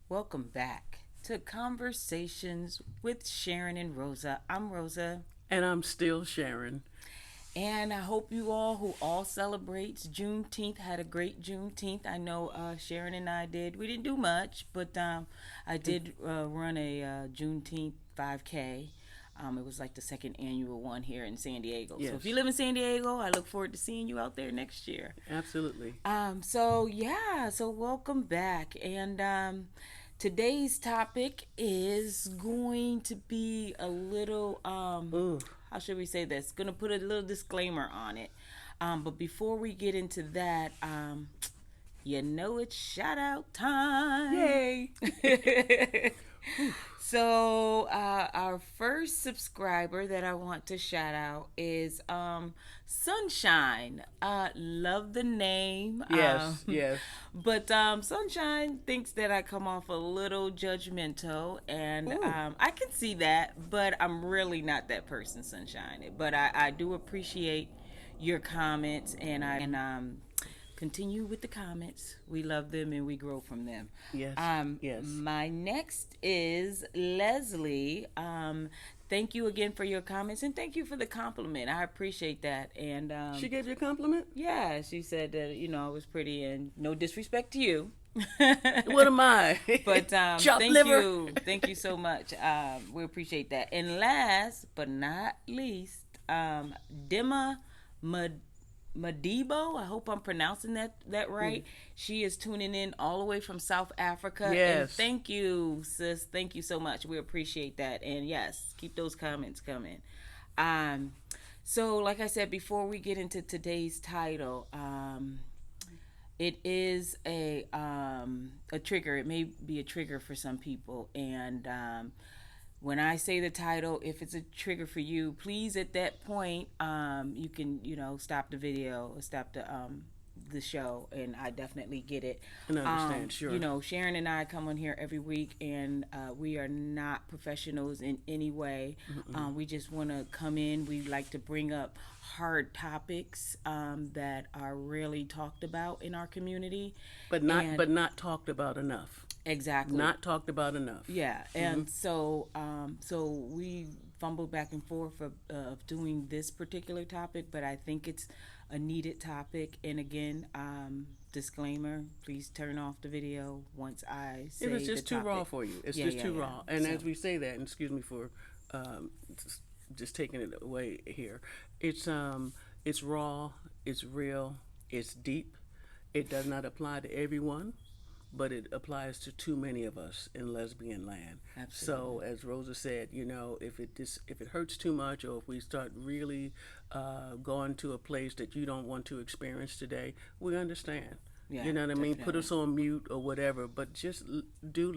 Welcome back to Conversations with Sharyn and Rosa. I'm Rosa, And I'm still Sharon. and I hope you all who all celebrates Juneteenth had a great Juneteenth. I know Sharyn and I did. We didn't do much, but I did run a Juneteenth 5K. It was like the second annual one here in San Diego. So if you Yes, live in San Diego, I look forward to seeing you out there next year. absolutely. So welcome back. And today's topic is going to be a little, Ooh, how should we say this? Going to put a little disclaimer on it. But before we get into that, it's shout out time. yay! Our first subscriber that I want to shout out is Sunshine. Love the name. Yes, yes. But Sunshine thinks that I come off a little judgmental, and Ooh, I can see that, but I'm really not that person, Sunshine. But I do appreciate your comments, and continue with the comments. We love them and we grow from them. yes, yes. My next is Leslie. Thank you again for your comments and thank you for the compliment. I appreciate that. And She gave you a compliment? yeah, she said that I was pretty, and no disrespect to you. What am I? But Chopped liver? thank you so much. We appreciate that. And last but not least, Dima Madibo, I hope I'm pronouncing that right. She is tuning in all the way from South Africa. And Yes. thank you, sis. Thank you so much. We appreciate that. And yes, keep those comments coming. Um, so like I said, before we get into today's title, it is a trigger. It may be a trigger for some people, and when I say the title, if it's a trigger for you, please at that point, you can stop the video or stop the show, and I definitely get it. And understand, sure. Sharon and I come on here every week, and we are not professionals in any way. We just want to come in. We like to bring up hard topics that are rarely talked about in our community, But not talked about enough. exactly. Not talked about enough. Yeah, and so we fumbled back and forth of doing this particular topic, but I think it's a needed topic. And again, disclaimer: please turn off the video once I say If it's just the too raw topic. for you, it's Yeah, just yeah, too yeah. raw. And So as we say that, and excuse me for um, just taking it away here, it's raw, it's real, it's deep. It does not apply to everyone, but it applies to too many of us in lesbian land. So, absolutely, as Rosa said, if it hurts too much, or if we start really going to a place that you don't want to experience today, we understand. yeah, You know what I mean? Put definitely. us on mute or whatever, but just do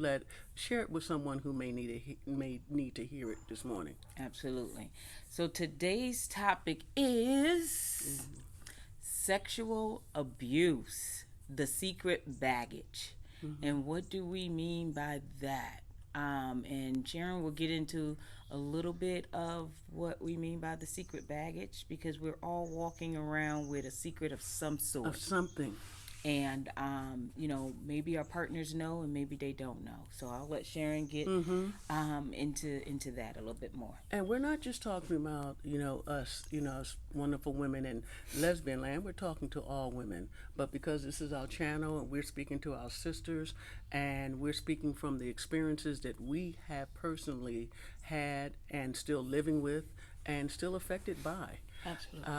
share it with someone who may need to hear it this morning. Absolutely. So today's topic is sexual abuse, the secret baggage. And what do we mean by that? And Sharon will get into a little bit of what we mean by the secret baggage because we're all walking around with a secret of some Of sort. something. And maybe our partners know and maybe they don't know. So I'll let Sharon get into that a little bit more. And we're not just talking about, us wonderful women in lesbian land. We're talking to all women. But because this is our channel and we're speaking to our sisters and we're speaking from the experiences that we have personally had and still living with and still affected by. Absolutely.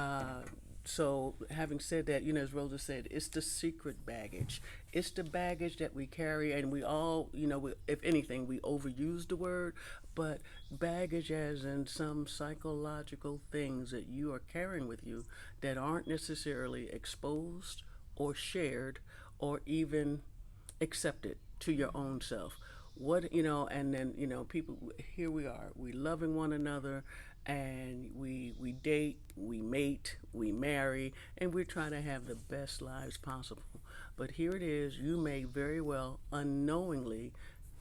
So, having said that, as Rosa said, it's the secret baggage. It's the baggage that we carry, and we all, if anything, we overuse the word, but baggage as in some psychological things that you are carrying with you that aren't necessarily exposed or shared or even accepted to your own self. And then, people, here we are, we loving one another, and we date, we mate, we marry, and we're trying to have the best lives possible. But here it is, you may very well unknowingly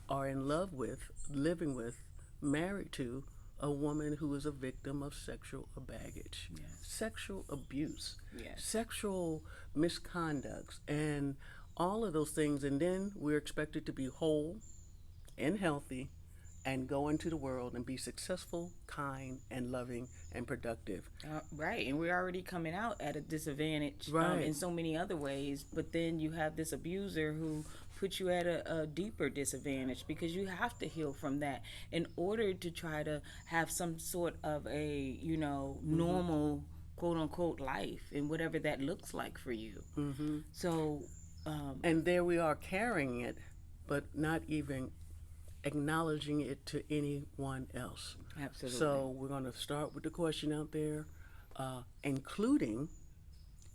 are in love with, living with, married to a woman who is a victim of sexual baggage, Yes. sexual abuse, Yes. sexual misconducts, and all of those things. And then we're expected to be whole, and healthy and go into the world and be successful, kind, and loving and productive. Right, and we're already coming out at a disadvantage Right. in so many other ways. But then you have this abuser who puts you at a deeper disadvantage because you have to heal from that in order to try to have some sort of a Mhm. normal quote unquote life and whatever that looks like for you. Mhm. So, um, And there we are carrying it, but not even acknowledging it to anyone else. absolutely. So we're going to start with the question out there, including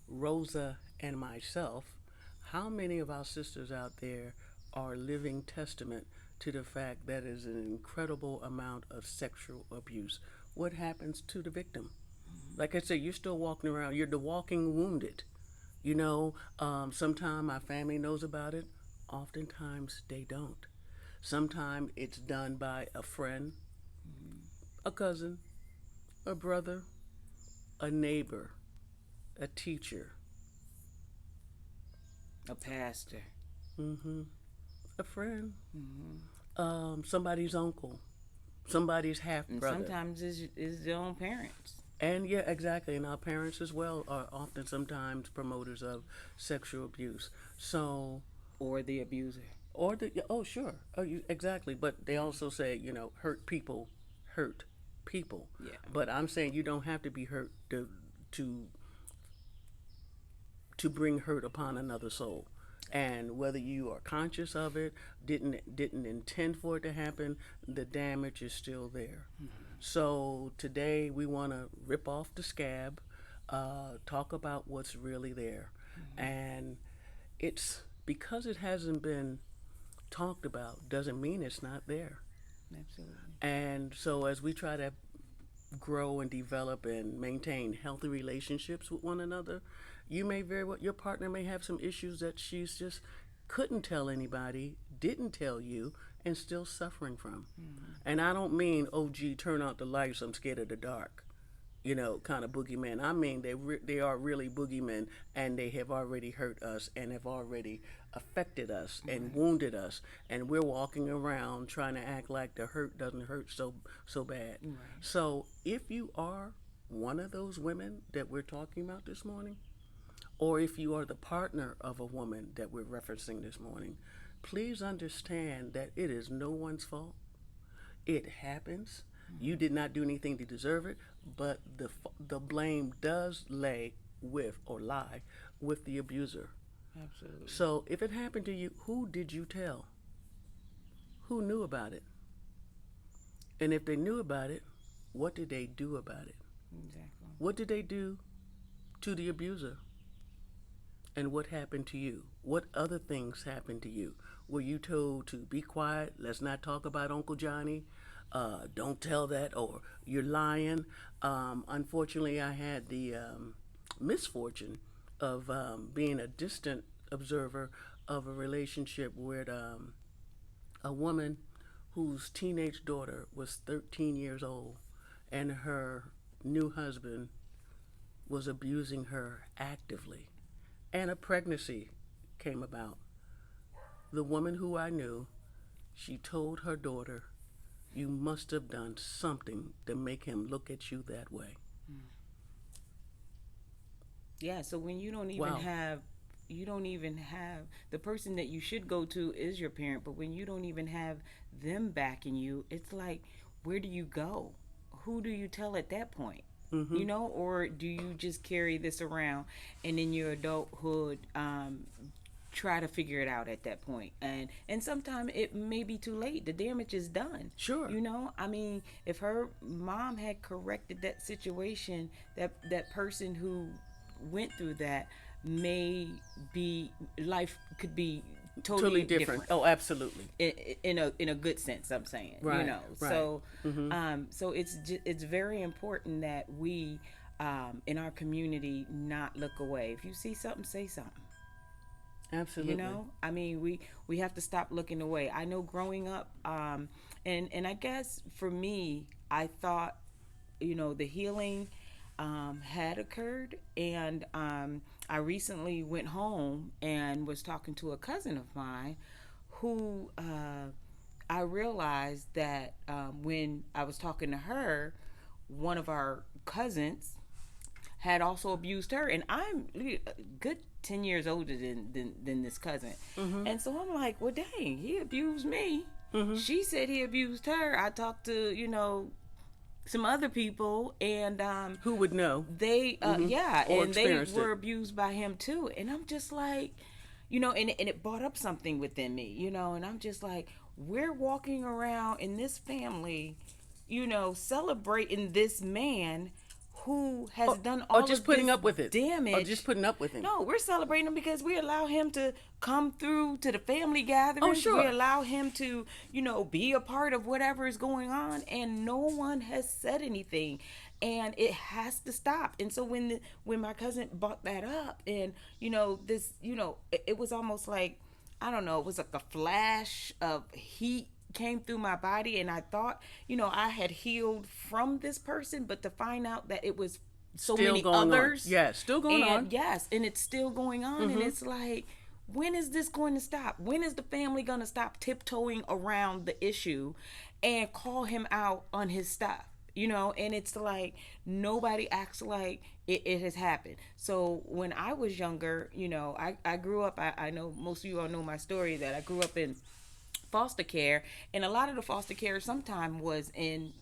Rosa and myself. How many of our sisters out there are living testament to the fact that is an incredible amount of sexual abuse? What happens to the victim? Like I said, you're still walking around. You're the walking wounded. Sometimes my family knows about it. Oftentimes they don't. Sometimes it's done by a friend, a cousin, a brother, a neighbor, a teacher, A pastor. hmm a friend, Hmm. somebody's uncle, somebody's half And brother. sometimes it's their own parents. And yeah, exactly. And our parents as well are often sometimes promoters of sexual abuse. So, Or the abuser. or the, oh, sure. Oh, exactly. But they also say, hurt people hurt people. Yeah. But I'm saying you don't have to be hurt to to bring hurt upon another soul. And whether you are conscious of it, didn't intend for it to happen, the damage is still there. So today we want to rip off the scab, talk about what's really there, and it's because it hasn't been talked about doesn't mean it's not there. Absolutely. And so as we try to grow and develop and maintain healthy relationships with one another, you may very well, your partner may have some issues that she's just couldn't tell anybody, didn't tell you, and still suffering from. Mm-hmm. And I don't mean, oh, gee, turn out the lights, I'm scared of the dark, kind of boogeyman. I mean, they are really boogeymen, and they have already hurt us and have already affected us and Right. wounded us, and we're walking around trying to act like the hurt doesn't hurt so bad. Right. So if you are one of those women that we're talking about this morning, or if you are the partner of a woman that we're referencing this morning, please understand that it is no one's fault. It happens. You did not do anything to deserve it, but the blame does lay with or lie with the abuser. Absolutely. So if it happened to you, who did you tell? Who knew about it? And if they knew about it, what did they do about it? Exactly. What did they do to the abuser? And what happened to you? What other things happened to you? Were you told to be quiet? Let's not talk about Uncle Johnny. Don't tell that, or you're lying. Unfortunately, I had the misfortune of being a distant observer of a relationship with a woman whose teenage daughter was 13 years old, and her new husband was abusing her actively, and a pregnancy came about. The woman who I knew, she told her daughter, "You must have done something to make him look at you that way." Mm. Yeah. So when Wow. you don't even have the person that you should go to is your parent, but when you don't even have them backing you, it's like, where do you go? Who do you tell at that point? Mm-hmm. Or do you just carry this around and in your adulthood try to figure it out at that point? And sometimes it may be too late. The damage is done. Sure. I mean, if her mom had corrected that situation, that person who went through that may be life could be Totally totally different. different Oh, absolutely. in a good sense. I'm saying, Right. Right. so Mm-hmm. so it's very important that we in our community not look away. If you see something, say something. Absolutely. I mean, we have to stop looking away. I know growing up, and I guess for me, I thought, the healing had occurred, and I recently went home and was talking to a cousin of mine who I realized that when I was talking to her, one of our cousins had also abused her, and I'm a good 10 years older than this cousin. Mm-hmm. And so I'm like, well, dang, he abused me. Mm-hmm. She said he abused her. I talked to, some other people, and Who would know? they Mm-hmm. yeah, Or and they experienced were it. abused by him too. And I'm just like, and it brought up something within me, and I'm just like, we're walking around in this family, celebrating this man who has done Or all just of putting this up with it. Or damage. just putting up with him. No, we're celebrating him because we allow him to come through to the family Oh, gatherings. We sure. allow him to, be a part of whatever is going on, and no one has said anything, and it has to stop. And so when my cousin brought that up, and this, it was almost like, I don't know, it was like a flash of heat came through my body, and I thought, I had healed from this person, but to find out that it was so Still many going others. on. Yeah, still going and on. yes, and it's still going on. And it's like, when is this going to stop? When is the family going to stop tiptoeing around the issue and call him out on his stuff? And it's like, nobody acts like it has happened. So when I was younger, I grew up, I know most of you all know my story, that I grew up in foster care, and a lot of the foster care sometime was in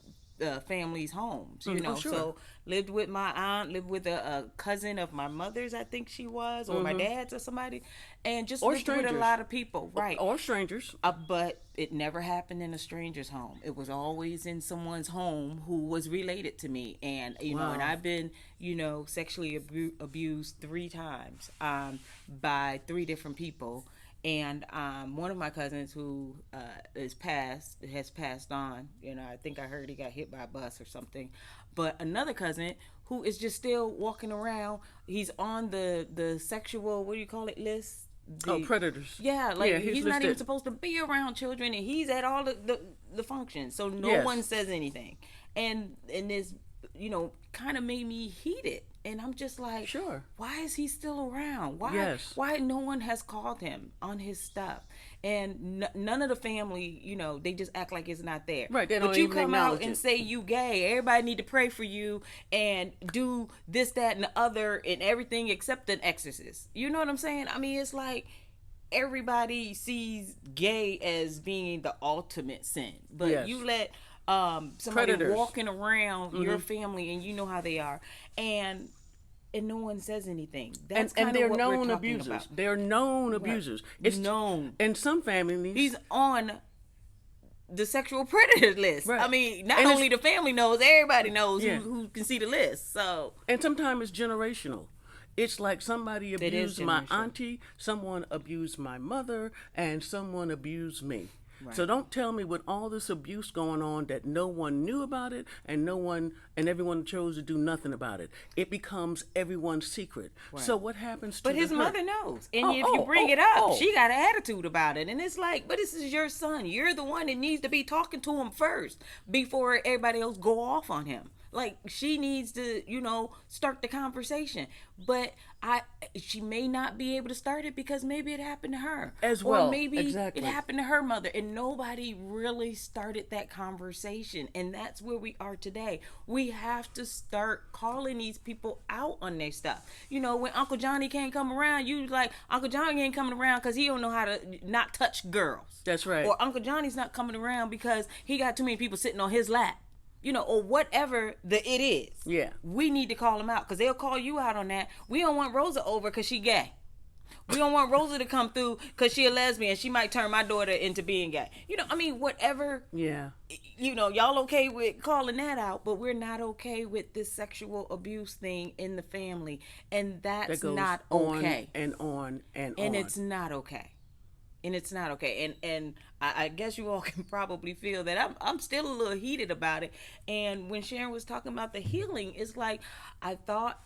families' homes, Oh, sure. So lived with my aunt, lived with a cousin of my mother's, I think she was, or my dad's, or somebody, and just Or lived with a strangers. lot of people, right? Or strangers. But it never happened in a stranger's home. It was always in someone's home who was related to me, and Wow. and I've been, sexually abused 3 times by 3 different people. And one of my cousins who has passed on. I think I heard he got hit by a bus or something. But another cousin who is just still walking around. He's on the sexual, what do you call it, list? Predators. Yeah, like, Yeah, he's not even listed. supposed to be around children, and he's at all the functions. So no Yes. one says anything, and this, kind of made me heated. And I'm just like, Sure. why is he still around? Why? Yes. Why no one has called him on his stuff? And none of the family, they just act like it's not there. Right, they But don't you even come out acknowledge and it. say you gay. Everybody need to pray for you and do this, that, and the other, and everything except an exorcist. You know what I'm saying? I mean, it's like, everybody sees gay as being the ultimate sin, but Yes. you let somebody Predators. walking around your family, and you know how they are, and no one says anything. That's And kind they're of what known we're talking abusers. about. They're known abusers. It's known. In some families. He's on the sexual predator list. Right. I mean, not And only the family knows, everybody knows Yeah. who can see the list. So And sometimes it's generational. It's like somebody It is abused my generational. auntie, someone abused my mother, and someone abused me. Right. So don't tell me with all this abuse going on that no one knew about it, and everyone chose to do nothing about it. It becomes everyone's secret. So what happens to But his the mother hurt? knows. And Oh, if you oh, bring oh, it up, oh. she got an attitude about it. And it's like, but this is your son. You're the one that needs to be talking to him first before everybody else go off on him. Like, she needs to, start the conversation. But she may not be able to start it because maybe it happened to her. As well, Or maybe exactly. it happened to her mother. And nobody really started that conversation. And that's where we are today. We have to start calling these people out on their stuff. When Uncle Johnny can't come around, you like, Uncle Johnny ain't coming around because he don't know how to not touch girls. That's right. Or Uncle Johnny's not coming around because he got too many people sitting on his lap. Or whatever it is. Yeah. We need to call them out because they'll call you out on that. We don't want Rosa over because she gay. We don't want Rosa to come through because she a lesbian. She might turn my daughter into being gay. Whatever. Yeah. Y'all okay with calling that out, but we're not okay with this sexual abuse thing in the family. And That that's goes not on okay. and on and And on. it's not okay. And it's not okay. And I guess you all can probably feel that I'm still a little heated about it. And when Sharyn was talking about the healing, it's like, I thought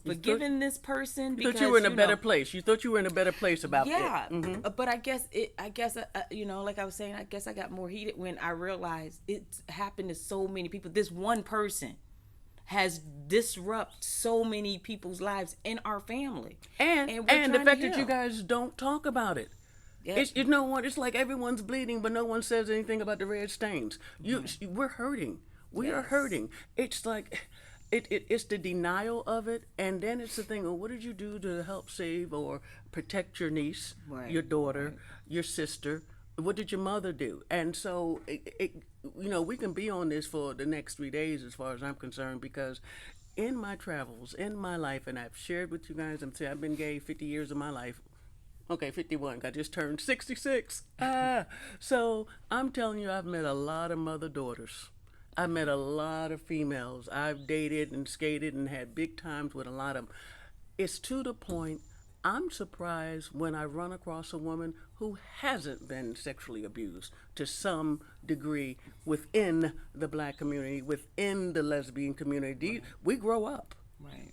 forgiving this person You because thought you were in a better place. You thought you were in a better place about yeah, it. Mm-hmm. but like I was saying, I guess I got more heated when I realized it's happened to so many people. This one person has disrupted so many people's lives in our family, And we're the trying to fact that you heal. guys don't talk about it. Yep. It's, you know what? It's like everyone's bleeding, but no one says anything about the red stains. Right. We're hurting. We are Yes. hurting. It's like, it's the denial of it, and then it's the thing. Well, what did you do to help save or protect your niece, Right. your daughter, Right. your sister? What did your mother do? And so, we can be on this for the next 3 days, as far as I'm concerned, because in my travels, in my life, and I've shared with you guys, I've been gay 50 years of my life. Okay, 51. I just turned 66. So I'm telling you, I've met a lot of mother daughters. I've met a lot of females. I've dated and skated and had big times with a lot of them. It's to the point I'm surprised when I run across a woman who hasn't been sexually abused to some degree within the black community, within the lesbian community. Right. We grow up. Right.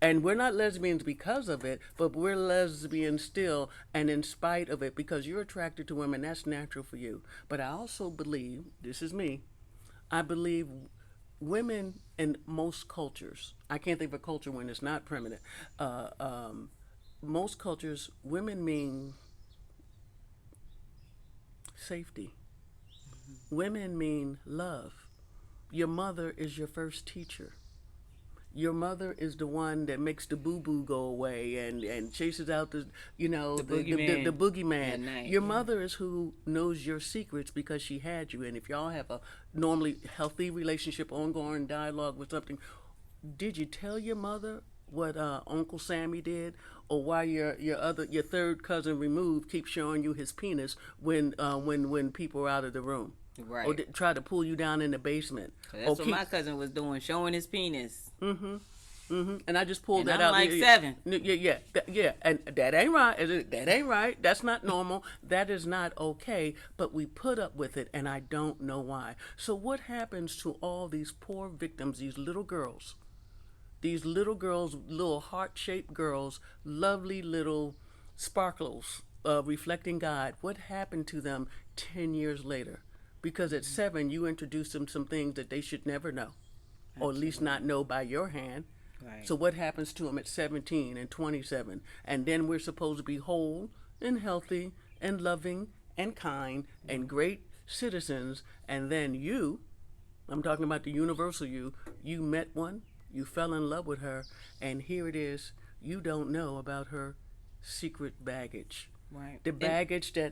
And we're not lesbians because of it, but we're lesbians still, and in spite of it, because you're attracted to women, that's natural for you. But I also believe, this is me, I believe women in most cultures, I can't think of a culture when it's not primitive, uh, um, most cultures, women mean safety. Women mean love. Your mother is your first teacher. Your mother is the one that makes the boo boo go away and chases out the The the boogeyman boogeyman. at night. Your Yeah. mother is who knows your secrets because she had you. And if y'all have a normally healthy relationship, ongoing dialogue with something, did you tell your mother what Uncle Sammy did, or why your third cousin removed keeps showing you his penis when people are out of the room, or Right. try to pull you down in the basement, or That's what keep my cousin was doing, showing his penis. and I just pulled And that I'm out. like 7. Yeah, and that ain't right. That ain't right. That's not normal. That is not okay. But we put up with it, and I don't know why. So what happens to all these poor victims, these little girls? These little girls, little heart-shaped girls, lovely little sparkles, reflecting God. What happened to them 10 years later? Because at 7, you introduced them some things that they should never know, or at least not Absolutely. know by your hand. Right. So what happens to them at 17 and 27? And then we're supposed to be whole and healthy and loving and kind and great citizens. And then I'm talking about the universal you met one, you fell in love with her, and here it is, you don't know about her secret baggage. Right. The And baggage the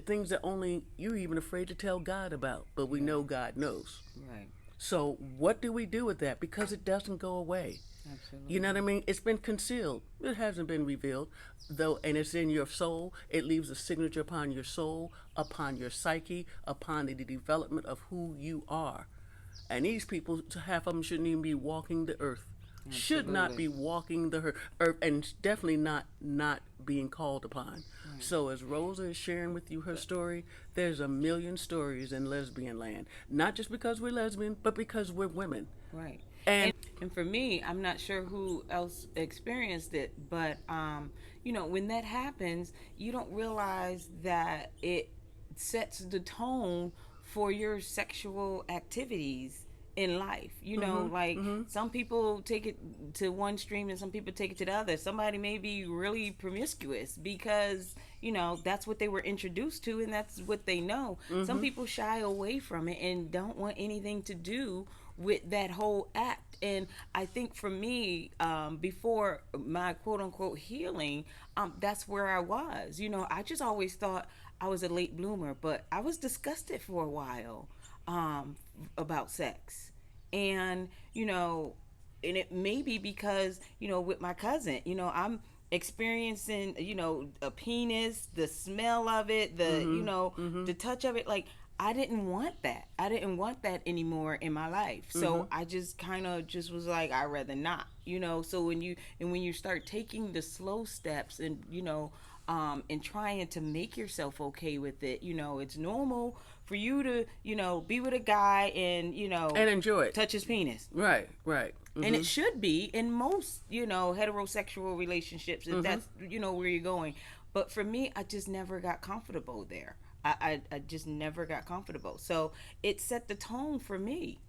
things that only you're even afraid to tell God about, but we yeah. know God knows. Right. So what do we do with that? Because it doesn't go away. You know what Absolutely. I mean? It's been concealed. It hasn't been revealed, though, and it's in your soul. It leaves a signature upon your soul, upon your psyche, upon the development of who you are. And these people, half of them shouldn't even be walking the earth. Should not Absolutely. be walking the earth, and definitely not being called upon. Right. So as Rosa is sharing with you her story, there's a million stories in lesbian land. Not just because we're lesbian, but because we're women. Right. And And for me, I'm not sure who else experienced it, but when that happens, you don't realize that it sets the tone for your sexual activities in life. Like some people take it to one stream and some people take it to the other. Somebody may be really promiscuous because, that's what they were introduced to and that's what they know. Some people shy away from it and don't want anything to do with that whole act. And I think for me, before my quote unquote healing, that's where I was. I just always thought I was a late bloomer, but I was disgusted for a while about sex. And, and it may be because, with my cousin, I'm experiencing, a penis, the smell of it, the touch of it. Like, I didn't want that. I didn't want that anymore in my life. So I just kind of just was like, I'd rather not. So when you start taking the slow steps and trying to make yourself okay with it, it's normal for you to, be with a guy and, and enjoy it. touch his penis. Right, right. And it should be in most, heterosexual relationships if that's, where you're going. But for me, I just never got comfortable there. I just never got comfortable. So it set the tone for me.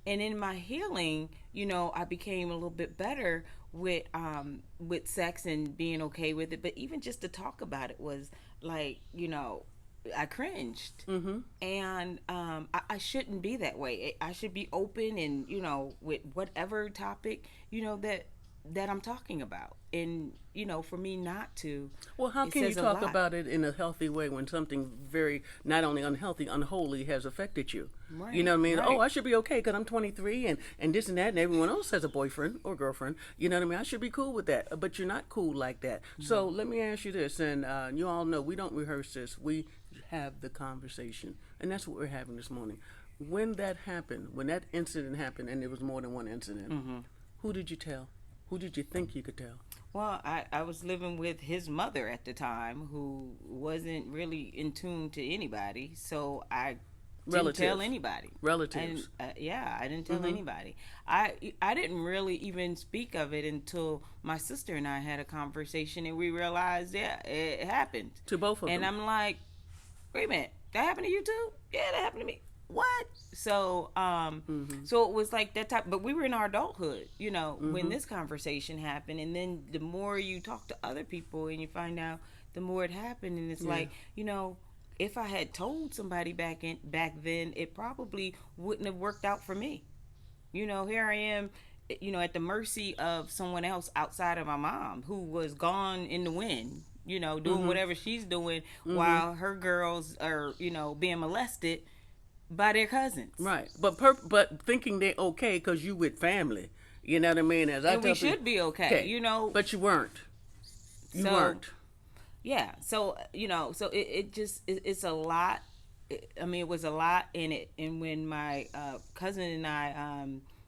And in my healing, I became a little bit better with sex and being okay with it. But even just to talk about it was like, I cringed. Mm-hmm. And I shouldn't be that way. I should be open and, with whatever topic, that I'm talking about. And, for me not to, Well, how it can you says a talk lot. about it in a healthy way when something very not only unhealthy, unholy has affected you? You know Right, what I mean? Oh, right. I should be okay because I'm 23 and this and that, and everyone else has a boyfriend or girlfriend. You know what I mean? I should be cool with that, but you're not cool like that. So let me ask you this, and you all know we don't rehearse this. We have the conversation, and that's what we're having this morning. When that happened, when that incident happened, and there was more than one incident, who did you tell? Who did you think you could tell? Well, I was living with his mother at the time who wasn't really in tune to anybody. So I didn't tell Relatives. anybody. And Relatives. yeah, I didn't tell anybody. I didn't really even speak of it until my sister and I had a conversation and we realized, yeah, it happened. To both of And them. I'm like, wait a minute, that happened to you too? Yeah, that happened to me. What? So so it was like that type, but we were in our adulthood, when this conversation happened. And then the more you talk to other people and you find out, the more it happened. And it's Yeah. like, if I had told somebody back then, it probably wouldn't have worked out for me. Here I am, at the mercy of someone else outside of my mom, who was gone in the wind, doing Mm-hmm. whatever she's doing, Mm-hmm. while her girls are, being molested by their cousins. Right. But thinking they're okay because you with family. You know what I mean? As I And we tell people, should be okay, okay, but you weren't. You So weren't. yeah, so so it's a lot. I mean, it was a lot in it. And when my cousin and I,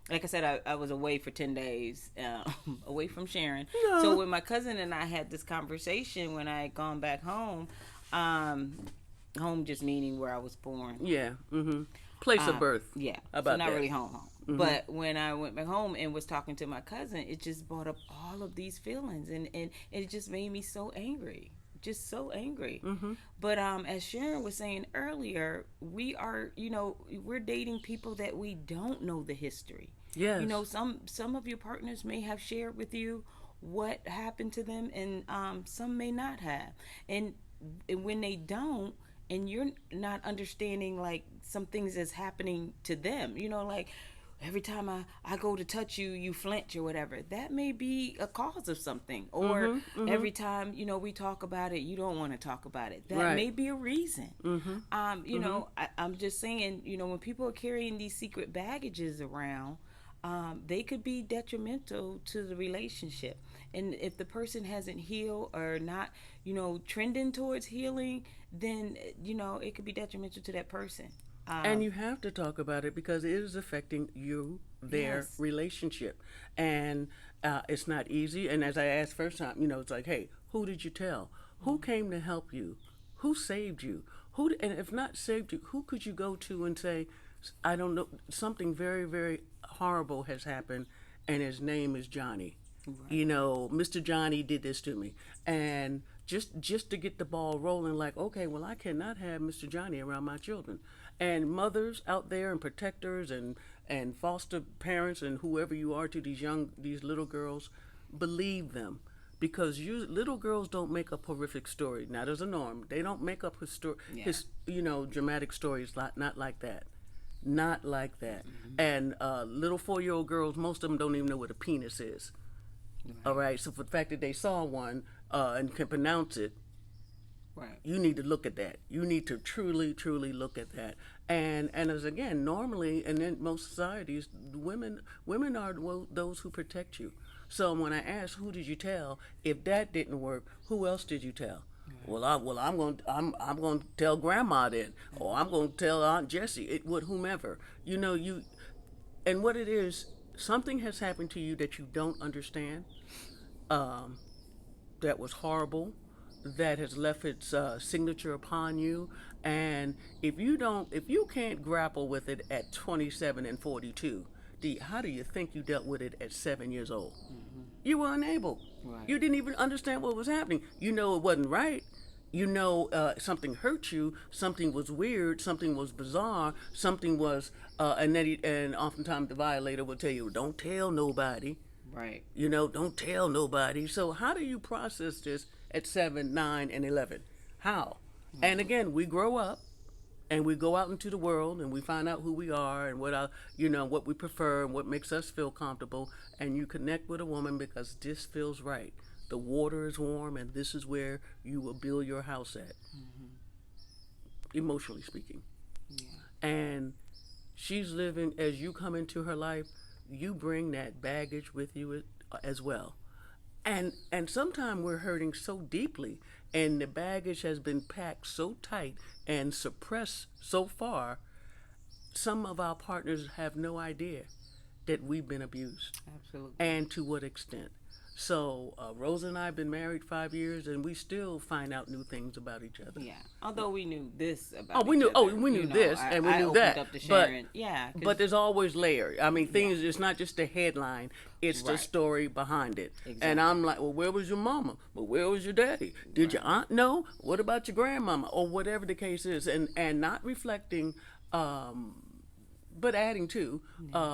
like I said, I was away for 10 days, away from Sharon. So No. when my cousin and I had this conversation when I had gone back home, um, home just meaning where I was born. Yeah. Mm-hmm. Place of birth. Yeah, How so about not that? really home. But when I went back home and was talking to my cousin, it just brought up all of these feelings, and it just made me so angry, just so angry. But as Sharon was saying earlier, we are, we're dating people that we don't know the history. Yes. Some of your partners may have shared with you what happened to them, and some may not have. And when they don't, and you're not understanding like some things that's happening to them, like every time I go to touch you, you flinch or whatever. That may be a cause of something. Or Mm-hmm. Mm-hmm. every time, we talk about it, you don't want to talk about it. That Right. may be a reason. Mm-hmm. Mm-hmm. I'm just saying, when people are carrying these secret baggages around, they could be detrimental to the relationship. And if the person hasn't healed or not, trending towards healing, then, it could be detrimental to that person. And you have to talk about it because it is affecting you, their Yes. relationship. And it's not easy. And as I asked first time, it's like, hey, who did you tell? Who came to help you? Who saved you? And if not saved you, who could you go to and say, I don't know, something very, very horrible has happened, and his name is Johnny. Right. Mr. Johnny did this to me, and just to get the ball rolling, like, okay, well, I cannot have Mr. Johnny around my children. And mothers out there and protectors and foster parents and whoever you are to these little girls, believe them, because you little girls don't make up horrific story. Now there's a norm. They don't make up Yeah. dramatic stories, not like that. Not like that. And little 4-year-old girls, most of them don't even know what a penis is. All Right. right. So for the fact that they saw one and can pronounce it, Right. you need to look at that. You need to truly, truly look at that. And as again, normally, and in most societies, women are those who protect you. So when I ask, who did you tell? If that didn't work, who else did you tell? I'm going to tell grandma then, or I'm going to tell Aunt Jessie. Whomever. And what it is, something has happened to you that you don't understand. Um, that was horrible, that has left its signature upon you. And if you can't grapple with it at 27 and 42, how do you think you dealt with it at 7 years old? You were unable. Right. You didn't even understand what was happening. You know it wasn't right. Something hurt you. Something was weird. Something was bizarre. Something was, and oftentimes the violator will tell you, "Don't tell nobody." Right. Don't tell nobody. So how do you process this at 7, 9, and 11? How? And again, we grow up and we go out into the world and we find out who we are and what our, what we prefer and what makes us feel comfortable. And you connect with a woman because this feels right. The water is warm, and this is where you will build your house at, emotionally speaking. Yeah. And she's living, as you come into her life, you bring that baggage with you as well. And sometimes we're hurting so deeply, and the baggage has been packed so tight and suppressed so far, some of our partners have no idea that we've been abused Absolutely. and to what extent. So Rosa and I have been married 5 years, and we still find out new things about each other. Yeah. Although we knew this about Oh, we each knew. other. Oh, we knew this, and we I knew opened that. up to But Sharyn. Yeah. but there's always layer. I mean, things. It's not just the headline; it's the Right. story behind it. Exactly. And I'm like, well, where was your mama? Well, where was your daddy? Did your aunt know? What about your grandmama? Or whatever the case is, and not reflecting. But adding to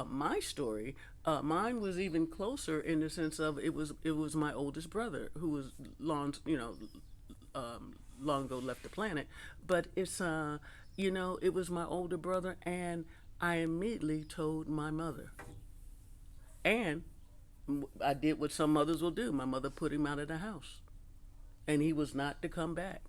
my story, mine was even closer in the sense of it was my oldest brother who was long ago left the planet, but it was my older brother, and I immediately told my mother, and I did what some mothers will do. My mother put him out of the house, and he was not to come back.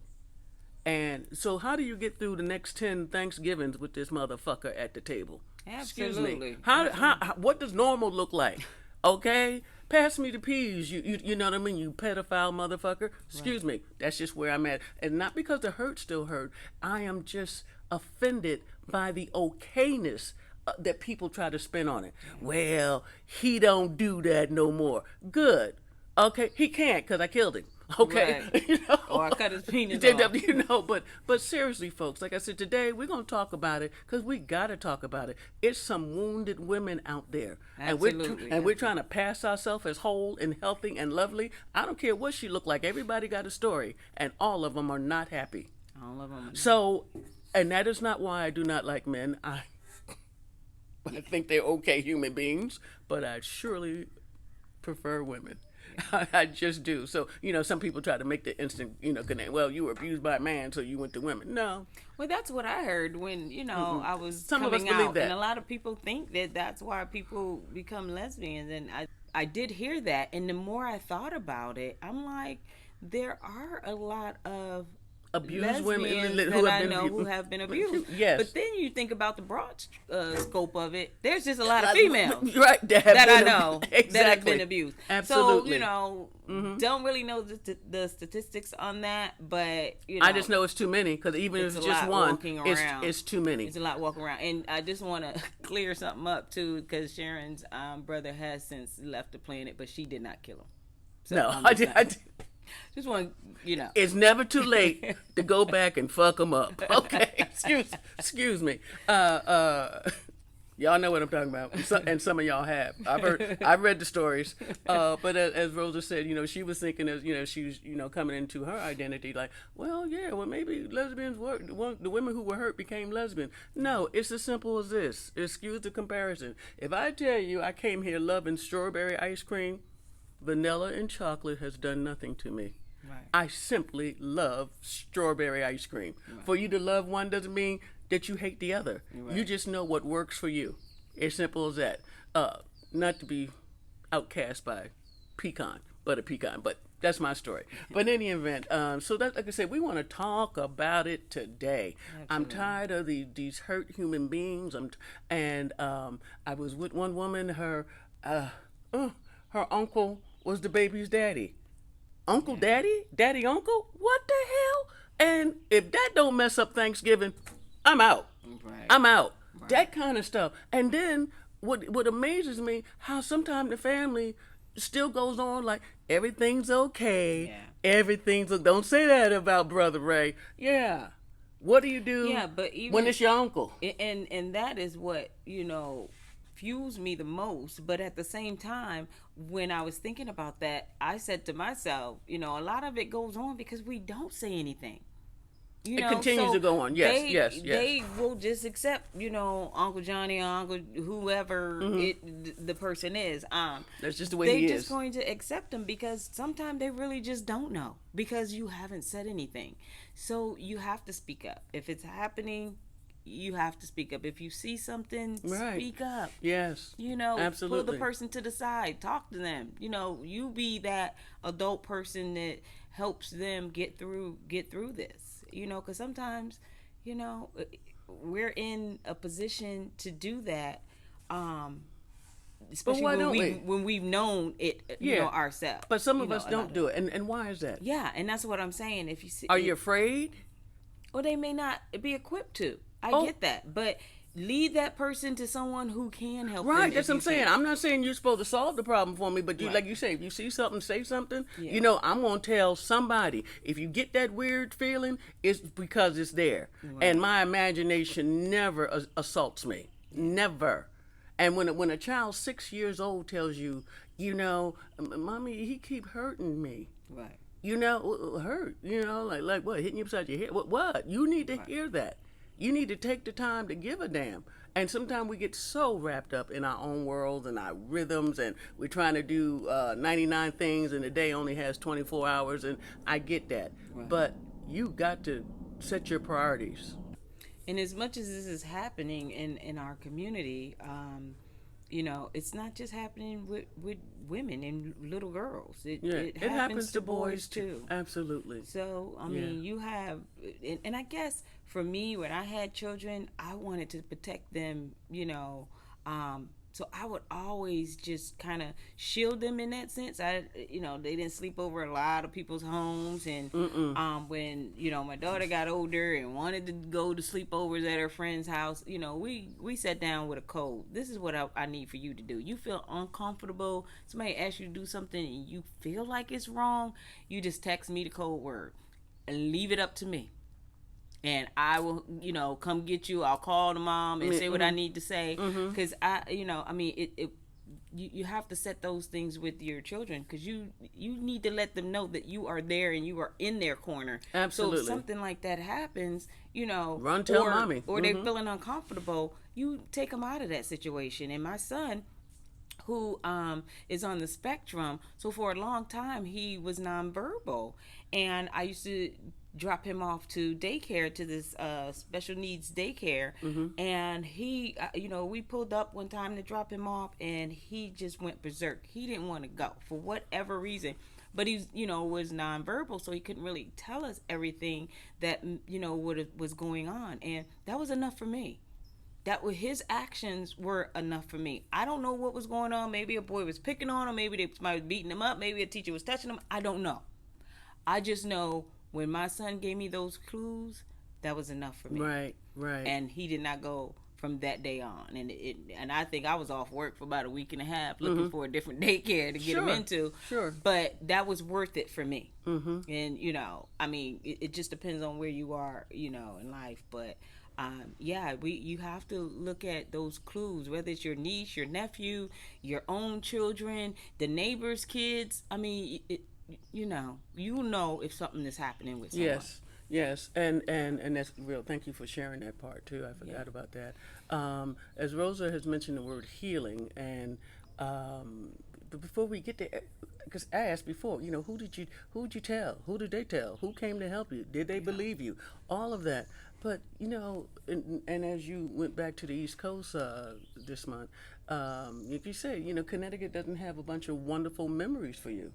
And so, how do you get through the next 10 Thanksgivings with this motherfucker at the table? Excuse me. Absolutely. What does normal look like? Okay? Pass me the peas. You know what I mean? You pedophile motherfucker. Excuse me. That's just where I'm at. And not because the hurt still hurt. I am just offended by the okayness that people try to spin on it. Well, he don't do that no more. Good. Okay? He can't because I killed him. Okay, Right. Or I cut his penis off. But seriously, folks, like I said, today we're gonna talk about it because we gotta talk about it. It's some wounded women out there, Absolutely. and we're trying to pass ourselves as whole and healthy and lovely. I don't care what she looked like. Everybody got a story, and all of them are not happy. All of them. So, and that is not why I do not like men. I think they're okay human beings, but I surely prefer women. I just do. So, some people try to make the instant, connect. Well, you were abused by a man, so you went to women. No. Well, that's what I heard when, I was Some of us coming believe out. that. And a lot of people think that that's why people become lesbians. And I did hear that. And the more I thought about it, I'm like, there are a lot of Abused women who have been abused. Yes. But then you think about the broad scope of it. There's just a lot of females right, that I know exactly. that have been abused. Absolutely. So, don't really know the statistics on that, but, I just know it's too many because even if it's just one, it's too many. It's a lot walking around. And I just want to clear something up, too, because Sharyn's brother has since left the planet, but she did not kill him. So no, I did. Just want It's never too late to go back and fuck them up. Okay, excuse me. Y'all know what I'm talking about, and some of y'all have. I've read the stories. But as Rosa said, she was thinking as she was coming into her identity like, well, yeah, well maybe lesbians were the women who were hurt became lesbian. No, it's as simple as this. Excuse the comparison. If I tell you I came here loving strawberry ice cream, vanilla and chocolate has done nothing to me. Right. I simply love strawberry ice cream. Right. For you to love one doesn't mean that you hate the other. Right. You just know what works for you. As simple as that. Not to be outcast by butter pecan, but that's my story. But in any event, so that, like I said, we want to talk about it today. Absolutely. I'm tired of these hurt human beings. I was with one woman. Her uncle was the baby's daddy. Uncle, yeah. Daddy, uncle? What the hell? And if that don't mess up Thanksgiving, I'm out. Right. I'm out. Right. That kind of stuff. And then what amazes me, how sometimes the family still goes on like, everything's okay. Yeah. Don't say that about Brother Ray. Yeah. What do you do when it's your uncle? And that is what, fuels me the most. But at the same time, when I was thinking about that, I said to myself, a lot of it goes on because we don't say anything. You It know, continues so to go on. Yes, yes, yes. they will just accept, Uncle Johnny or Uncle whoever the person is. That's just the way They're he just is. going to accept them because sometimes they really just don't know because you haven't said anything. So you have to speak up. If it's happening, you have to speak up. If you see something, Right. speak up. Yes. Pull the Absolutely. person to the side, talk to them. You be that adult person that helps them get through this. Because sometimes, you know, we're in a position to do that. Um, But Especially why when don't we we? when we've known it, Yeah. ourselves. But some of us A lot don't of do it. And why is that? yeah, and that's what I'm saying. If you see Are it, you afraid? or they may not be equipped to. I Oh, get that, but lead that person to someone who can help them right. if That's what I'm you saying. can't. I'm not saying you're supposed to solve the problem for me, but you, Right. like you say, if you see something, say something. Yeah. I'm gonna tell somebody. If you get that weird feeling, it's because it's there, and Right. my imagination never assaults me. Yeah. Never. And when a child 6 years old tells you, mommy, he keep hurting me. Right. Hurt. Like what? Hitting you upside your head. What? You need to Right. hear that. You need to take the time to give a damn. And sometimes we get so wrapped up in our own world and our rhythms, and we're trying to do 99 things, and the day only has 24 hours. And I get that, Right. but you got to set your priorities. And as much as this is happening in our community, it's not just happening with women and little girls. Yeah, It it happens to boys boys too. Absolutely. So I Yeah. mean, you have, and I guess for me, when I had children, I wanted to protect them. So I would always just kind of shield them in that sense. They didn't sleep over a lot of people's homes, and when my daughter got older and wanted to go to sleepovers at her friend's house, we sat down with a code. This is what I need for you to do. You feel uncomfortable. Somebody asks you to do something and you feel like it's wrong. You just text me the code word and leave it up to me, and I will, come get you. I'll call the mom and say what I need to say, because you have to set those things with your children, because you need to let them know that you are there and you are in their corner. Absolutely. So if something like that happens, Run, tell mommy. or they're feeling uncomfortable, you take them out of that situation. And my son, who is on the spectrum, so for a long time he was nonverbal, and I used to drop him off to daycare, to this special needs daycare, and he we pulled up one time to drop him off, and he just went berserk. He didn't want to go for whatever reason, but he was nonverbal, so he couldn't really tell us everything that what was going on, and that was enough for me. That was, his actions were enough for me. I don't know what was going on. Maybe a boy was picking on him. Maybe somebody was beating him up. Maybe a teacher was touching him. I don't know. I just know when my son gave me those clues, that was enough for me. Right, right. And he did not go from that day on. And I think I was off work for about a week and a half looking for a different daycare to get him into. Sure. But that was worth it for me. And it just depends on where you are, in life. But you have to look at those clues, whether it's your niece, your nephew, your own children, the neighbors' kids. I mean, if something is happening with someone. Yes, and that's real. Thank you for sharing that part too. I forgot about that. As Rosa has mentioned the word healing, and but before we get there, because I asked before, who did you tell? Who did they tell? Who came to help you? Did they believe you? All of that. But and as you went back to the East Coast this month, like you said, Connecticut doesn't have a bunch of wonderful memories for you,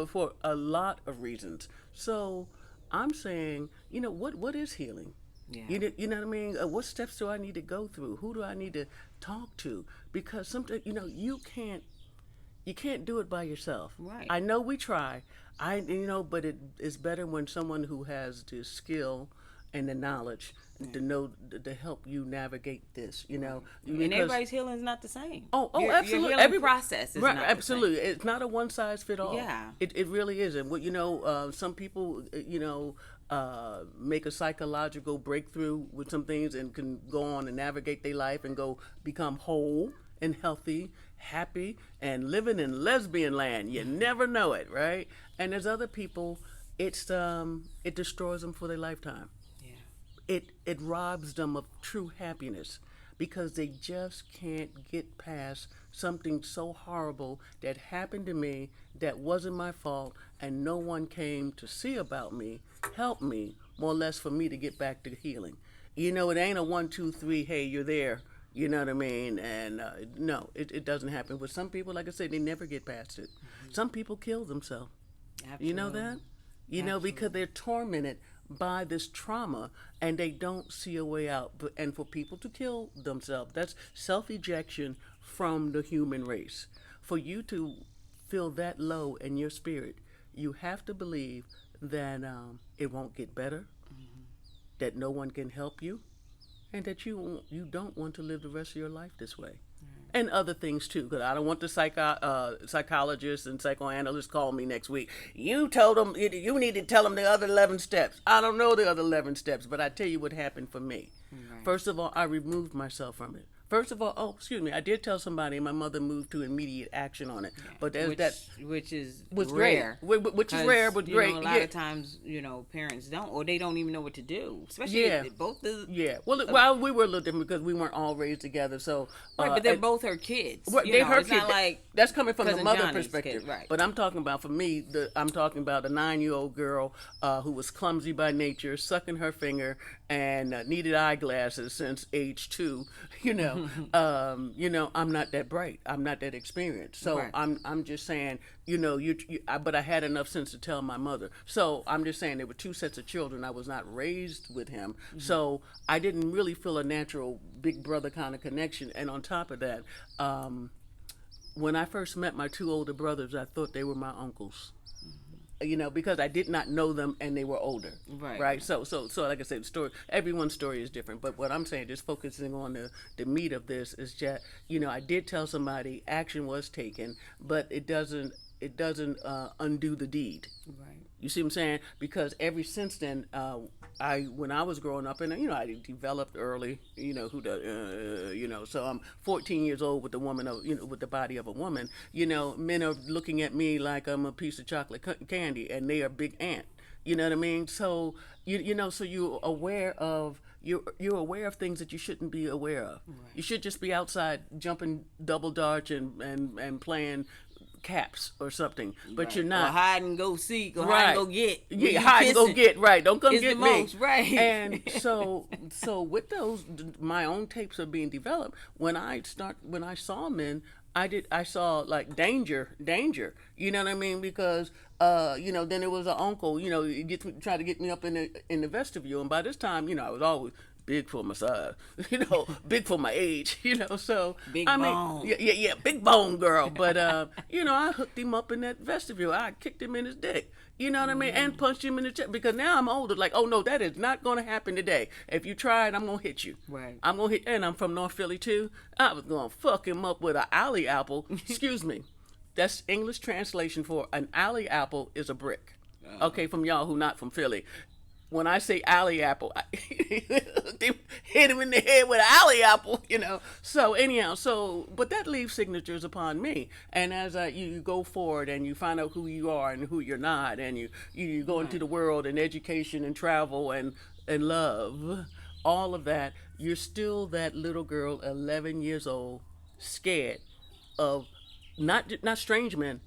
for a lot of reasons. So I'm saying, what is healing? Yeah. You know what I mean? What steps do I need to go through? Who do I need to talk to? Because sometimes, you can't do it by yourself. Right. I know we try. But it's better when someone who has the skill and the knowledge to know to help you navigate this. And everybody's healing is not the same. Absolutely. Your healing process is right, not absolutely. the same. It's not a one size fit all. Yeah. It really isn't. Some people make a psychological breakthrough with some things and can go on and navigate their life and go become whole and healthy, happy, and living in lesbian land. You never know it, right? And there's other people, it destroys them for their lifetime. Yeah. it robs them of true happiness because they just can't get past something so horrible that happened to me that wasn't my fault and no one came to see about me, help me, more or less for me to get back to healing. It ain't a one, two, three, hey, you're there. You know what I mean? And no, it doesn't happen. But some people, like I said, they never get past it. Mm-hmm. Some people kill themselves. Absolutely. You know that? Because they're tormented by this trauma and they don't see a way out. And for people to kill themselves, that's self-ejection from the human race. For you to feel that low in your spirit, you have to believe that it won't get better, mm-hmm. that no one can help you, and that you don't want to live the rest of your life this way. And other things too, because I don't want the psychologists and psychoanalysts call me next week. You told them you need to tell them the other 11 steps. I don't know the other 11 steps, but I tell you what happened for me. Right. First of all, I removed myself from it. First of all, I did tell somebody my mother moved to immediate action on it, but which was rare, which is rare, but great. A lot of times, parents don't, or they don't even know what to do. Especially both the Well, we were a little different because we weren't all raised together. So right, but they're both her kids. They're her kids. Not like that's coming from the mother Johnny's perspective, kid, right? But I'm talking about for me. I'm talking about a 9-year-old girl who was clumsy by nature, sucking her finger, and needed eyeglasses since age 2. I'm not that bright. I'm not that experienced. So right. I'm just saying, but I had enough sense to tell my mother. So I'm just saying there were 2 sets of children. I was not raised with him. Mm-hmm. So I didn't really feel a natural big brother kind of connection. And on top of that, when I first met my 2 older brothers, I thought they were my uncles. Because I did not know them and they were older. Right. So like I said, everyone's story is different. But what I'm saying, just focusing on the meat of this is that, I did tell somebody action was taken, but it doesn't undo the deed. Right. You see what I'm saying? Because ever since then, when I was growing up, and I developed early, so I'm 14 years old with the woman, with the body of a woman. Men are looking at me like I'm a piece of chocolate candy, and they are big ant. You know what I mean? So so you're aware of things that you shouldn't be aware of. Right. You should just be outside jumping double dutch and playing caps or something, but right. You're not. Or hide and go seek, or right. hide and go get. Yeah, hide and go get. Right, don't come get me. Most, right. And so with those, my own tapes are being developed. When I saw men, I saw like danger. You know what I mean? Because then it was an uncle. Try to get me up in the vestibule, and by this time, I was always big for my size, big for my age, so big bone. Yeah, big bone girl. But I hooked him up in that vestibule. I kicked him in his dick. You know what I mean? And punched him in the chest because now I'm older. Like, oh no, that is not going to happen today. If you try it, I'm going to hit you. Right. I'm going to hit, and I'm from North Philly too. I was going to fuck him up with an alley apple. Excuse me. That's English translation for an alley apple is a brick. Okay, from y'all who not from Philly. When I say alley apple, they hit him in the head with an alley apple, So anyhow, but that leaves signatures upon me. And as you go forward and you find out who you are and who you're not, and you go into the world and education and travel and love, all of that, you're still that little girl, 11 years old, scared of not strange men.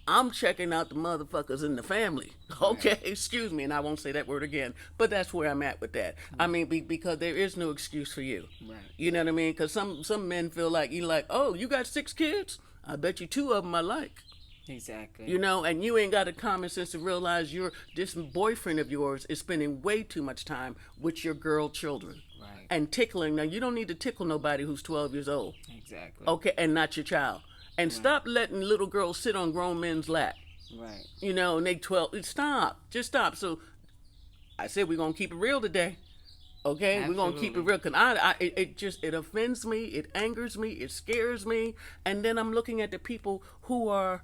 I'm checking out the motherfuckers in the family. Okay, right. Excuse me, and I won't say that word again. But that's where I'm at with that. Right. I mean, because there is no excuse for you. Right. You know what I mean? Because some men feel like oh, you got 6 kids? I bet you 2 of them I like. Exactly. And you ain't got the common sense to realize this boyfriend of yours is spending way too much time with your girl children. Right. And tickling. Now, you don't need to tickle nobody who's 12 years old. Exactly. Okay, and not your child. And right. Stop letting little girls sit on grown men's lap. Right. And they 12. Stop. Just stop. So I said we're going to keep it real today. Okay? Absolutely. We're going to keep it real. Because it offends me. It angers me. It scares me. And then I'm looking at the people who are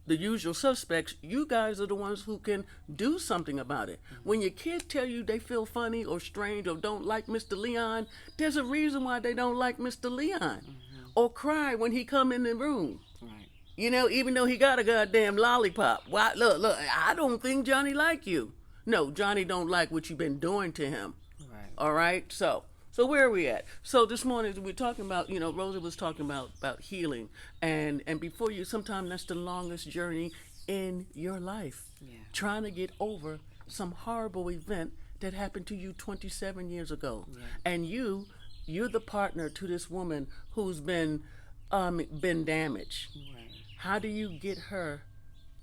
the usual suspects. You guys are the ones who can do something about it. Mm-hmm. When your kids tell you they feel funny or strange or don't like Mr. Leon, there's a reason why they don't like Mr. Leon. Mm-hmm. Or cry when he come in the room. Right. Even though he got a goddamn lollipop. Why? Look, I don't think Johnny like you. No, Johnny don't like what you've been doing to him. Right. All right. So where are we at? So this morning we're talking about, Rosa was talking about healing, and before you, sometimes that's the longest journey in your life. Yeah. Trying to get over some horrible event that happened to you 27 years ago, Yeah. and you're the partner to this woman who's been damaged. Right. How do you get her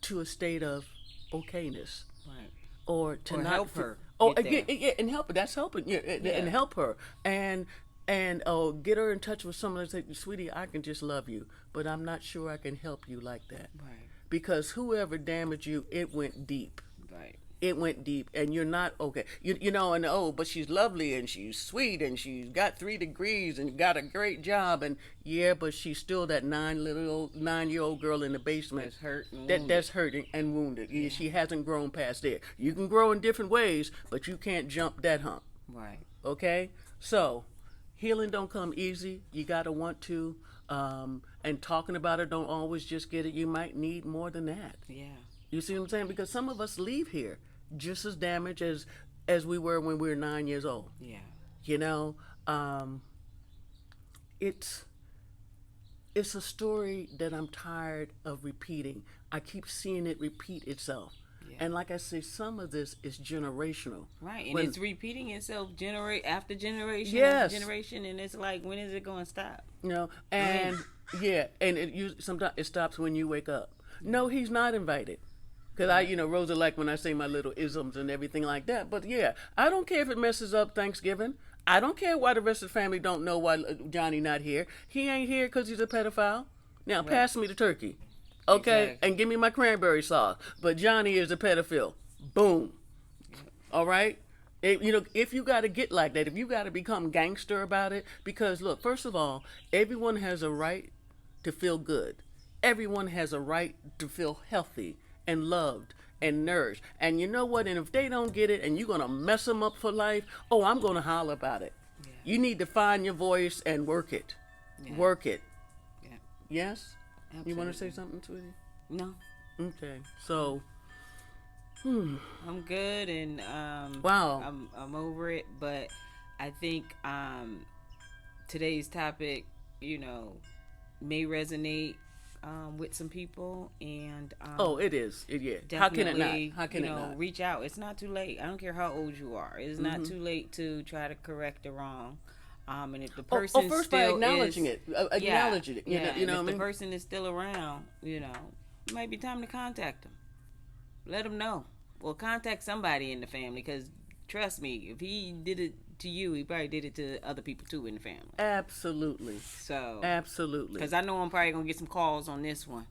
to a state of okayness, Right. or to Or not help her Oh, get there. yeah, and help her. That's helping. Yeah, and help her, and get her in touch with someone and say, "Sweetie, I can just love you, but I'm not sure I can help you like that, Right. because whoever damaged you, it went deep." Right. It went deep, and you're not okay. But she's lovely and she's sweet and she's got 3 degrees and got a great job, and yeah, but she's still that 9-year-old girl in the basement That's hurt and that's hurting and wounded. Yeah. She hasn't grown past there. You can grow in different ways, but you can't jump that hump. Right. Okay, so healing don't come easy. You gotta want to, and talking about it don't always just get it. You might need more than that. Yeah. You see what I'm saying? Because some of us leave here just as damaged as we were when we were 9 years old. Yeah. You know, it's a story that I'm tired of repeating. I keep seeing it repeat itself. Yeah. And like I say, some of this is generational. Right, and it's repeating itself after generation Yes. after generation, and it's like, when is it going to stop? And yeah, and sometimes it stops when you wake up. No, he's not invited. Because Rosa, like when I say my little isms and everything like that. But yeah, I don't care if it messes up Thanksgiving. I don't care why the rest of the family don't know why Johnny not here. He ain't here because he's a pedophile. Now, pass me the turkey. Okay? Exactly. And give me my cranberry sauce. But Johnny is a pedophile. Boom. All right? If you got to get like that, if you got to become gangster about it, because look, first of all, everyone has a right to feel good. Everyone has a right to feel healthy and loved and nourished. And you know what? And if they don't get it and you're going to mess them up for life, I'm going to holler about it. Yeah. You need to find your voice and work it. Yeah. Work it. Yeah. Yes? Absolutely. You want to say something, sweetie? No. Okay. So, I'm good, and wow. I'm over it, but I think today's topic, may resonate with some people, and it is. How can it not? How can it not? Reach out. It's not too late. I don't care how old you are. It's not too late to try to correct the wrong. And if the person first still by acknowledging it, acknowledging it. If what I mean? the person is still around, it might be time to contact them. Let them know. Well, contact somebody in the family, because trust me, if he did it to you, he probably did it to other people too in the family. Absolutely. So absolutely, because I know I'm probably gonna get some calls on this one.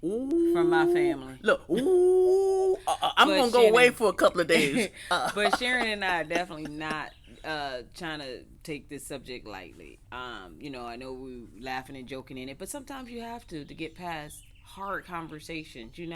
Ooh. From my family. Look, I'm gonna go away for a couple of days. But Sharyn and I are definitely not trying to take this subject lightly. I know we're laughing and joking in it, but sometimes you have to get past hard conversations. You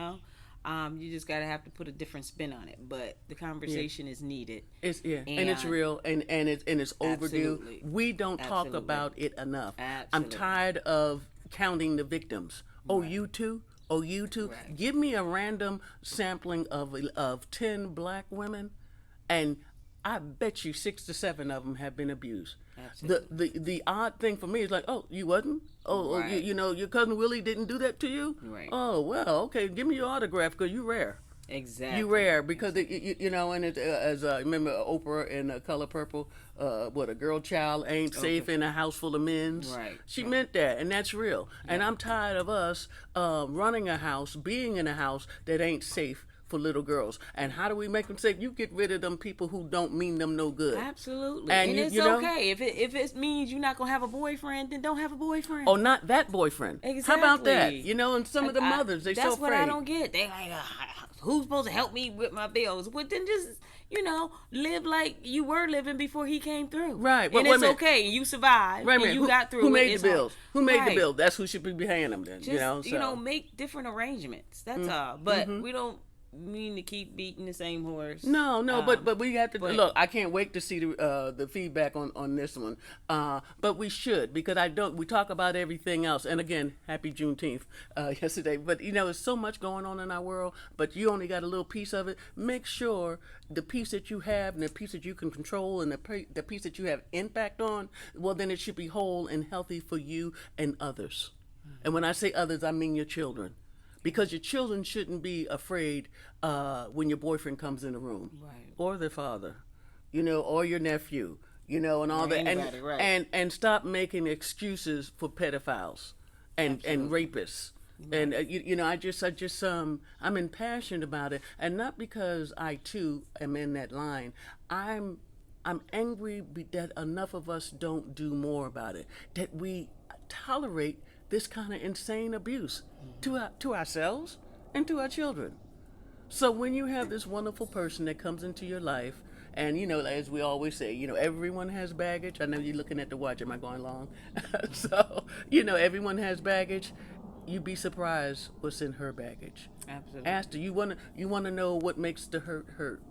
just gotta have to put a different spin on it, but the conversation is needed. And it's real, and it's overdue. Absolutely. We don't talk about it enough. Absolutely. I'm tired of counting the victims. Oh, Right. you too? Oh, you too? Right. Give me a random sampling of 10 black women, and I bet you 6 to 7 of them have been abused. Absolutely. The odd thing for me is like, oh, you wasn't? Right. Your cousin Willie didn't do that to you? Right. Oh, well, okay, give me your autograph, because you're rare. Exactly. You rare, because and it, as remember Oprah in Color Purple, a girl child ain't safe in a house full of men's. Right. She meant that, and that's real. Yeah. And I'm tired of us running a house, being in a house that ain't safe for little girls. And how do we make them safe? You get rid of them people who don't mean them no good. Absolutely. And it's okay. If it means you're not going to have a boyfriend, then don't have a boyfriend. Oh, not that boyfriend. Exactly. How about that? And some of the mothers, they so afraid. That's what I don't get. They like, who's supposed to help me with my bills? Well, then just, live like you were living before he came through. Right. And it's okay. You survived. Right, and you got through who it. Made the bills? Who made the bill? Right. That's who should be paying them then. Just, make different arrangements. That's all. But we don't mean to keep beating the same horse. No, but we have to but- look. I can't wait to see the feedback on this one. But we should, because I don't. We talk about everything else, and again, happy Juneteenth yesterday. But there's so much going on in our world, but you only got a little piece of it. Make sure the piece that you have and the piece that you can control and the piece that you have impact on, well, then it should be whole and healthy for you and others. And when I say others, I mean your children. Because your children shouldn't be afraid when your boyfriend comes in the room, right, or their father, or your nephew, and all or that, anybody, and, right. and stop making excuses for pedophiles and rapists. Right. And I'm impassioned about it, and not because I too am in that line. I'm angry that enough of us don't do more about it. That we tolerate this kind of insane abuse to ourselves and to our children. So when you have this wonderful person that comes into your life, and as we always say, everyone has baggage. I know you're looking at the watch. Am I going long? So everyone has baggage. You'd be surprised what's in her baggage. Absolutely. Ask her. You wanna know what makes the hurt,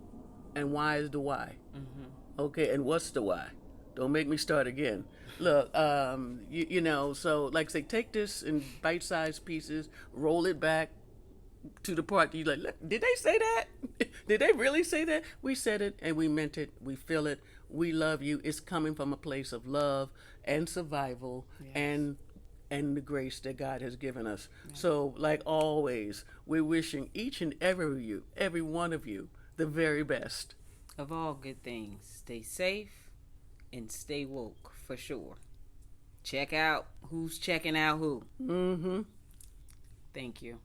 and why is the why. Mm-hmm. Okay, and what's the why? Don't make me start again. Look, so like I say, take this in bite-sized pieces, roll it back to the part that you like, did they say that? Did they really say that? We said it and we meant it. We feel it. We love you. It's coming from a place of love and survival, yes, and the grace that God has given us. Yes. So like always, we're wishing each and every one of you, the very best. Of all good things, stay safe and stay woke for sure. Check out who's checking out who. Mm-hmm. Thank you.